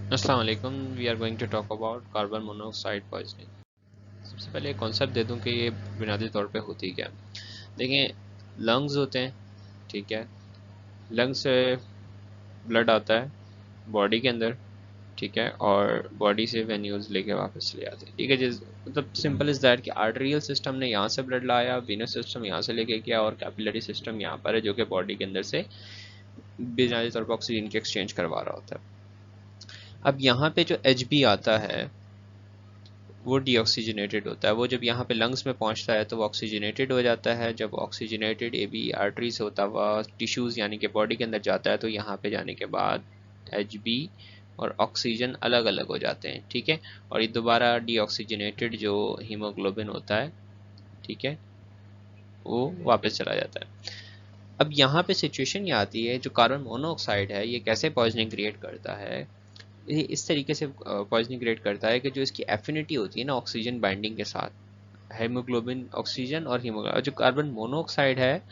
अस्सलाम वालेकुम। We are going to talk about carbon monoxide poisoning. सबसे पहले एक कॉन्सेप्ट दे दूं कि ये बुनियादी तौर पे होती क्या है। देखें, लंग्स होते हैं, ठीक है। लंग्स से ब्लड आता है बॉडी के अंदर, ठीक है, और बॉडी से वेन्यूज लेके वापस चले जाते हैं, ठीक है। जिस मतलब सिंपल इज दैट कि आर्टेरियल सिस्टम ने यहाँ से ब्लड लाया, वेनस सिस्टम यहाँ से लेके गया, और कैपिलरी सिस्टम यहाँ पर है जो कि बॉडी के अंदर से बुनियादी तौर पर ऑक्सीजन की एक्सचेंज करवा रहा होता है। अब यहाँ पे जो एच बी आता है वो डीऑक्सीजनेटेड होता है। वो जब यहाँ पे लंग्स में पहुँचता है तो वो ऑक्सीजनेटेड हो जाता है। जब ऑक्सीजनेटेड ए बी आर्टरी से होता हुआ टिश्यूज़ यानी कि बॉडी के अंदर जाता है तो यहाँ पे जाने के बाद एच बी और ऑक्सीजन अलग अलग हो जाते हैं, ठीक है। और ये दोबारा डीऑक्सीजनेटेड जो हीमोग्लोबिन होता है, ठीक है, वो वापस चला जाता है। अब यहाँ पे सिचुएशन ये आती है, जो कार्बन मोनोऑक्साइड है ये कैसे पॉइजनिंग क्रिएट करता है। ये इस तरीके से पॉइजनिंग क्रिएट करता है कि जो इसकी एफिनिटी होती है ना ऑक्सीजन बाइंडिंग के साथ, हेमोग्लोबिन ऑक्सीजन और हीमोग्लोबिन, जो कार्बन मोनोऑक्साइड है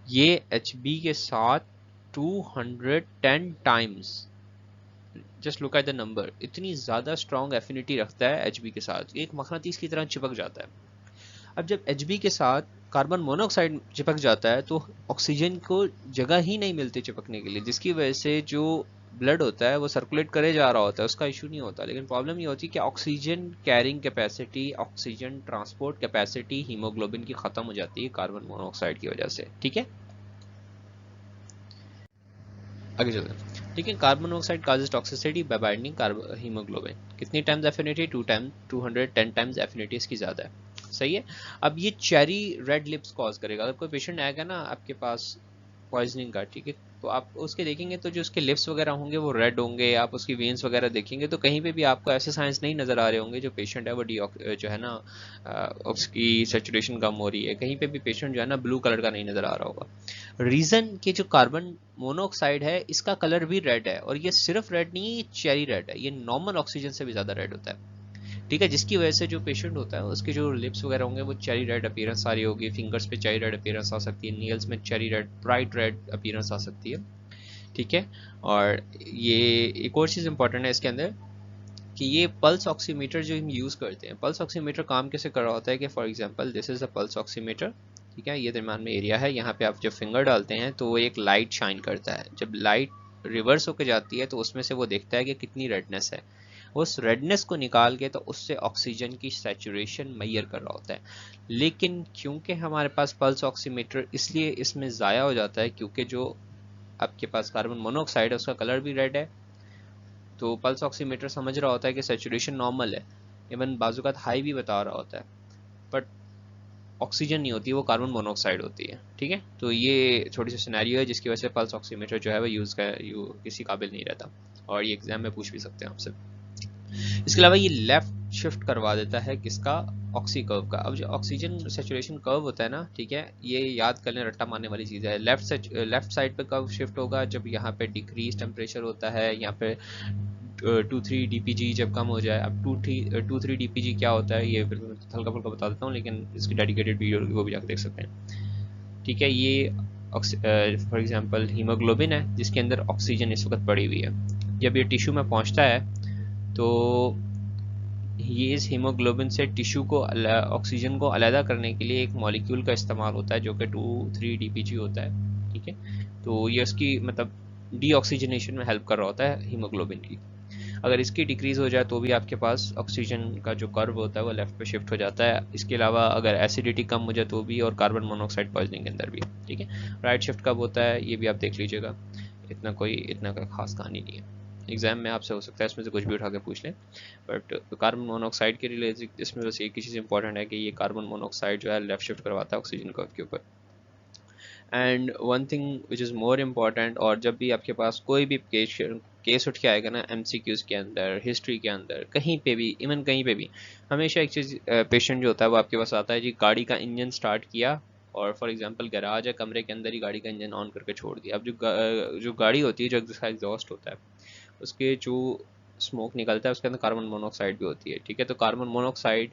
ये एच बी के साथ 210 times, just look at the number, इतनी ज़्यादा स्ट्रॉन्ग एफिनिटी रखता है एच बी के साथ, एक मकनातीस की तरह चिपक जाता है। अब जब एच बी के साथ कार्बन मोनोऑक्साइड चिपक जाता है तो ऑक्सीजन को जगह ही नहीं मिलती चिपकने के लिए, जिसकी वजह से जो ब्लड होता है वो सर्कुलेट करे जा रहा होता है, उसका इशू नहीं होता। लेकिन प्रॉब्लम ये होती है कि oxygen carrying capacity, oxygen transport capacity haemoglobin की खत्म हो जाती है कार्बन मोनोऑक्साइड की वजह से, ठीक है। आगे चलते हैं। लेकिन carbon monoxide causes toxicity bye binding haemoglobin. कितनी टाइम्स एफिनिटी? 210 टाइम्स एफिनिटी इसकी ज़्यादा है, सही है। अब ये चेरी रेड लिप्स कॉज करेगा। अगर कोई पेशेंट आएगा ना आपके पास पॉइजनिंग का, ठीक है, तो आप उसके देखेंगे तो जो उसके लिप्स वगैरह होंगे वो रेड होंगे। आप उसकी वेन्स वगैरह देखेंगे तो कहीं पे भी आपको ऐसे साइंस नहीं नज़र आ रहे होंगे जो पेशेंट है वो जो है ना उसकी सेचुरेशन कम हो रही है। कहीं पे भी पेशेंट जो है ना ब्लू कलर का नहीं नज़र आ रहा होगा। रीज़न कि जो कार्बन मोनोऑक्साइड है इसका कलर भी रेड है, और ये सिर्फ रेड नहीं है, ये चेरी रेड है, ये नॉर्मल ऑक्सीजन से भी ज़्यादा रेड होता है, ठीक है। जिसकी वजह से जो पेशेंट होता है उसके जो लिप्स वगैरह होंगे वो चेरी रेड अपीयरेंस आ रही होगी, फिंगर्स पे चेरी रेड अपीयरेंस आ सकती है, नेल्स में cherry red bright red appearance आ सकती है, ठीक है। और ये एक और चीज़ इंपॉर्टेंट है इसके अंदर कि ये पल्स ऑक्सीमीटर जो हम यूज़ करते हैं, पल्स ऑक्सीमीटर काम कैसे कर रहा होता है कि for example this is a pulse oximeter, ठीक है। ये दरम्यान में एरिया है, यहाँ पे आप जब फिंगर डालते हैं तो वो एक लाइट शाइन करता है। जब लाइट रिवर्स होकर जाती है तो उसमें से वो देखता है कि कितनी रेडनेस है। उस रेडनेस को निकाल के तो उससे ऑक्सीजन की सैचुरेशन मैयर कर रहा होता है। लेकिन क्योंकि हमारे पास पल्स ऑक्सीमीटर इसलिए इसमें ज़ाया हो जाता है क्योंकि जो आपके पास कार्बन मोनोऑक्साइड है उसका कलर भी रेड है, तो पल्स ऑक्सीमीटर समझ रहा होता है कि सैचुरेशन नॉर्मल है, इवन बाजूकात हाई भी बता रहा होता है, बट ऑक्सीजन नहीं होती, वो कार्बन मोनोऑक्साइड होती है, ठीक है। तो ये थोड़ी सी सिनेरियो है जिसकी वजह से पल्स ऑक्सीमीटर जो है वो किसी काबिल नहीं रहता, और ये एग्जाम में पूछ भी सकते हैं आपसे। इसके अलावा ये लेफ्ट शिफ्ट करवा देता है किसका? ऑक्सी कर्व का। अब जो ऑक्सीजन सेचुरेशन कर्व होता है ना, ठीक है, ये याद कर लें, रट्टा मारने वाली चीज़ है। लेफ्ट साइड पे कब शिफ्ट होगा? जब यहाँ पे डिक्रीज टेम्परेचर होता है, यहाँ पे 2-3 DPG जब कम हो जाए। अब 2-3 DPG क्या होता है ये फिर हल्का फुल्का बता देता हूँ, लेकिन इसकी डेडिकेटेड वीडियो वो भी जाकर देख सकते हैं, ठीक है। ये फॉर एग्जांपल हीमोग्लोबिन है जिसके अंदर ऑक्सीजन इस वक्त पड़ी हुई है। जब ये टिश्यू में पहुंचता है तो ये इस हीमोग्लोबिन से टिश्यू को ऑक्सीजन को अलहदा करने के लिए एक मॉलिक्यूल का इस्तेमाल होता है जो कि 2-3 DPG होता है, ठीक है। तो ये उसकी मतलब डीऑक्सीजनेशन में हेल्प कर रहा होता है हीमोग्लोबिन की। अगर इसकी डिक्रीज हो जाए तो भी आपके पास ऑक्सीजन का जो कर्व होता है वो लेफ्ट पे शिफ्ट हो जाता है। इसके अलावा अगर एसिडिटी कम हो जाए तो भी, और कार्बन मोनोऑक्साइड पॉइजनिंग के अंदर भी, ठीक है। राइट शिफ्ट कब होता है ये भी आप देख लीजिएगा, इतना कोई खास कहानी नहीं है। एग्जाम में आपसे हो सकता है इसमें से कुछ भी उठा के पूछ लें, बट कार्बन मोनोऑक्साइड के रिलेटेड इसमें बस एक ही चीज़ इंपॉर्टेंट है कि ये कार्बन मोनोऑक्साइड जो है लेफ्ट शिफ्ट करवाता है ऑक्सीजन कर्व के ऊपर। And one thing which is more important, और जब भी आपके पास कोई भी केस उठ के आएगा ना MCQs के अंदर, हिस्ट्री के अंदर, कहीं पे भी, इवन कहीं पे भी, हमेशा एक चीज़ पेशेंट जो होता है वो आपके पास आता है जी, गाड़ी का इंजन स्टार्ट किया और फॉर एग्जांपल गैराज है, कमरे के अंदर ही गाड़ी का इंजन ऑन करके छोड़ दिया। अब जो गाड़ी होती है, जो जिसका एग्जॉस्ट होता है, उसके जो स्मोक निकलता है उसके अंदर कार्बन मोनोऑक्साइड भी होती है, ठीक है। तो कार्बन मोनोऑक्साइड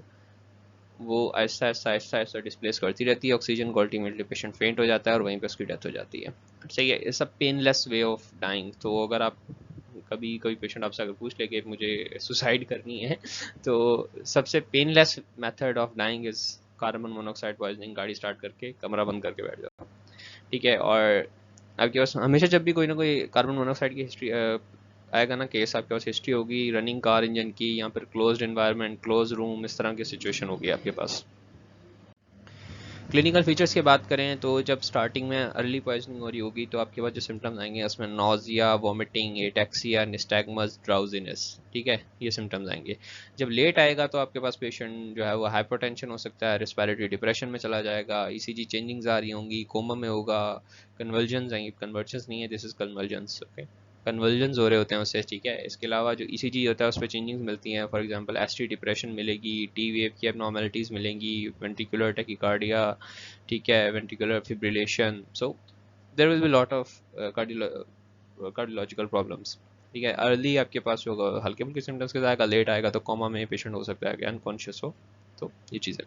वो आहिस्ता आहिस्ता आहिस्ता आहिस्ता डिस्प्लेस करती रहती है ऑक्सीजन को, अल्टीमेटली पेशेंट फेंट हो जाता है और वहीं पे उसकी डेथ हो जाती है। सही है, it's a painless way of dying. तो अगर आप कभी कोई पेशेंट आपसे अगर पूछ ले कि मुझे सुसाइड करनी है, तो सबसे painless method of dying is carbon monoxide poisoning. गाड़ी स्टार्ट करके कमरा बंद करके बैठ जाओ, ठीक है। और आपके पास हमेशा जब भी कोई ना कोई कार्बन मोनोऑक्साइड की हिस्ट्री आएगा ना केस, आपके पास हिस्ट्री होगी रनिंग कार इंजन की, या फिर क्लोज्ड एनवायरनमेंट, क्लोज रूम, इस तरह की सिचुएशन होगी आपके पास। क्लिनिकल फीचर्स की बात करें तो जब स्टार्टिंग में अर्ली पॉइजनिंग हो रही होगी तो आपके पास जो सिम्टम्स आएंगे उसमें nausea, vomiting, ataxia, nystagmus, drowsiness, ठीक है, ये सिम्टम्स आएंगे। जब लेट आएगा तो आपके पास पेशेंट जो है वो हाइपरटेंशन हो सकता है, रिस्पिरेटरी डिप्रेशन में चला जाएगा, ईसीजी चेंजिंग्स आ रही होंगी, कोमा में होगा, कन्वर्जन्स आएंगी, कन्वर्जन्स नहीं है, this is convergence, okay, convergence हो रहे होते हैं उससे, ठीक है। इसके अलावा जो ईसीजी होता है उस पर चेंजिंग्स मिलती हैं, फॉर एग्जांपल एसटी डिप्रेशन मिलेगी, टी वेव की एबनॉर्मलिटीज़ मिलेंगी, वेंट्रिकुलर टैकीकार्डिया, ठीक है, ventricular fibrillation, so there will be lot of cardiological problems, ठीक है। अर्ली आपके पास होगा हल्के फुल्के सिम्टम्स के साथ आएगा, लेट आएगा तो कोमा में पेशेंट हो सकता है कि अनकॉन्शियस हो, तो ये चीज़ें।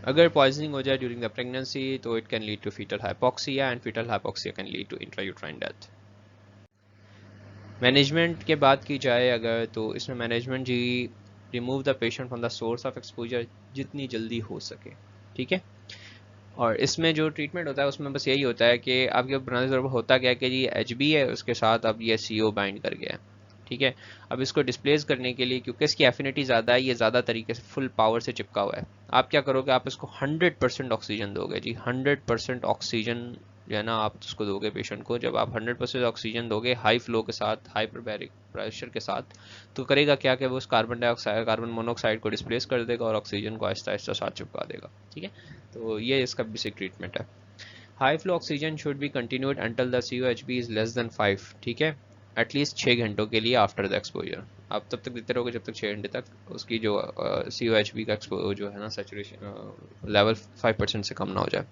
अगर पॉइजनिंग हो जाए ड्यूरिंग द प्रेगनेंसी तो it can lead to fetal hypoxia, and fetal hypoxia can lead to intrauterine death. Management के बात की जाए अगर, तो इसमें मैनेजमेंट जी, remove the patient from the source of exposure जितनी जल्दी हो सके, ठीक है। और इसमें जो ट्रीटमेंट होता है उसमें बस यही होता है कि आपके बनाने ज़रूर होता क्या है कि जी एचबी है, उसके साथ अब ये CO बाइंड कर गया है, ठीक है। अब इसको डिस्प्लेस करने के लिए, क्योंकि इसकी एफिनिटी ज़्यादा है, ये ज़्यादा तरीके से फुल पावर से चिपका हुआ है, आप क्या करोगे, आप इसको 100% ऑक्सीजन दोगे जी, 100% ऑक्सीजन जो है ना आप उसको दोगे पेशेंट को। जब आप 100% ऑक्सीजन दोगे हाई फ्लो के साथ, हाइपरबैरिक प्रेशर के साथ, तो करेगा क्या कि वो उस कार्बन डाइऑक्साइड, कार्बन मोनोऑक्साइड को डिस्प्लेस कर देगा और ऑक्सीजन को आहिस्ता आहिस्ता साथ चिपका देगा, ठीक है। तो ये इसका बेसिक ट्रीटमेंट है। High flow oxygen should be continued until the COHB is less than 5, ठीक है, एटलीस्ट 6 घंटों के लिए आफ्टर द एक्सपोजर। आप तब तक देते रहोगे जब तक 6 घंटे तक उसकी जो COHB का जो है ना सेचुरेशन लेवल 5% से कम ना हो जाए,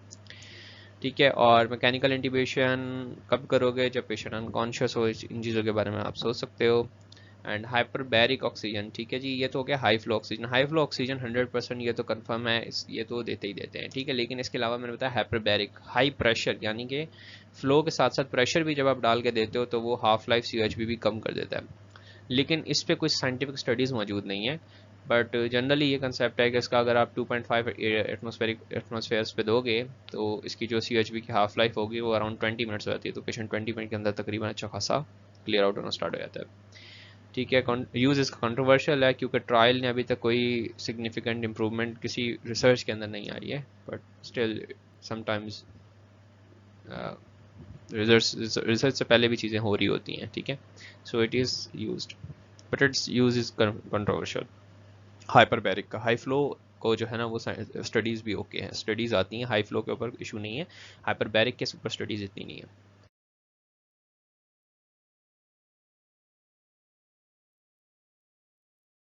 ठीक है। और मैकेनिकल इंटिब्यूशन कब करोगे, जब पेशेंट अनकॉन्शियस हो, इन चीज़ों के बारे में आप सोच सकते हो। एंड हाइपरबैरिक ऑक्सीजन, ठीक है जी, ये तो हो गया high flow oxygen. High flow oxygen 100% ये तो कंफर्म है, ये तो देते ही देते हैं, ठीक है। लेकिन इसके अलावा मैंने बताया हाइपरबैरिक, हाई प्रेशर, यानी कि फ्लो के साथ साथ प्रेशर भी जब आप डाल के देते हो तो वो हाफ लाइफ COHB भी कम कर देता है। लेकिन इस पर कुछ साइंटिफिक स्टडीज़ मौजूद नहीं है, बट जनरली ये कंसेप्ट है कि इसका अगर आप 2.5 एटमॉस्फेयर्स पे दोगे तो इसकी जो COHB की हाफ लाइफ होगी वो अराउंड 20 मिनट्स हो जाती है, तो पेशेंट 20 मिनट के अंदर तकरीबन अच्छा खासा क्लियर आउट होना स्टार्ट हो जाता है, ठीक है। यूज़ इसका कंट्रोवर्शियल है क्योंकि ट्रायल ने अभी तक कोई सिग्निफिकेंट इम्प्रूवमेंट किसी रिसर्च के अंदर नहीं आई है, बट स्टिल समटाइम्स रिसर्च से पहले भी चीज़ें हो रही होती हैं, ठीक है। So it is used, but it's use is controversial. Hyperbaric का, हाई फ्लो को जो है ना वो स्टडीज़ भी ओके हैं, स्टडीज़ आती हैं हाई फ्लो के ऊपर, इशू नहीं है, हाइपरबैरिक के ऊपर स्टडीज़ इतनी नहीं है।